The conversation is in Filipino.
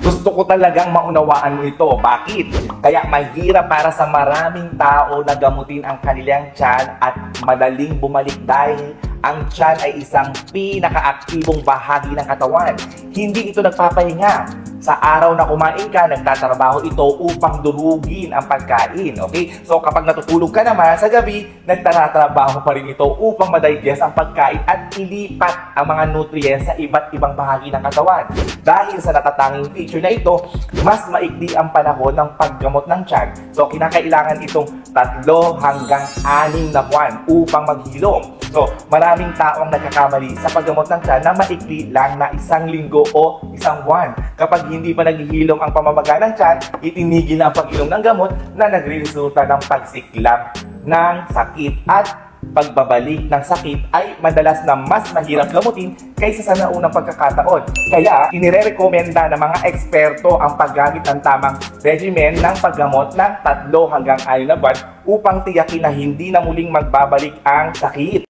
Gusto ko talagang maunawaan mo ito. Bakit? Kaya mahirap para sa maraming tao na gamutin ang kanilang tiyan at madaling bumalik dahil ang tiyan ay isang pinakaaktibong bahagi ng katawan. Hindi ito nagpapahinga. Sa araw na kumain ka, nagtatrabaho ito upang durugin ang pagkain. Okay? So kapag natutulog ka naman sa gabi, nagtatrabaho pa rin ito upang madigest ang pagkain at ilipat ang mga nutrients sa iba't ibang bahagi ng katawan. Dahil sa natatanging feature na ito, mas maikli ang panahon ng paggamot ng tiyan. So kinakailangan itong 3 hanggang 6 na buwan upang maghilom. So maraming tao ang nagkakamali sa paggamot ng tiyan na maikli lang na 1 linggo o 1 buwan. Kapag hindi pa naghihilom ang pamamaga ng tiyan, itinigil na ang pag-inom ng gamot na nagre-resulta ng pagsiklab ng sakit at pagbabalik ng sakit ay madalas na mas mahirap gamutin kaysa sa naunang pagkakataon. Kaya, inire-rekomenda ng mga eksperto ang paggamit ng tamang regimen ng paggamot ng 3 hanggang 6 na buwan upang tiyakin na hindi na muling magbabalik ang sakit.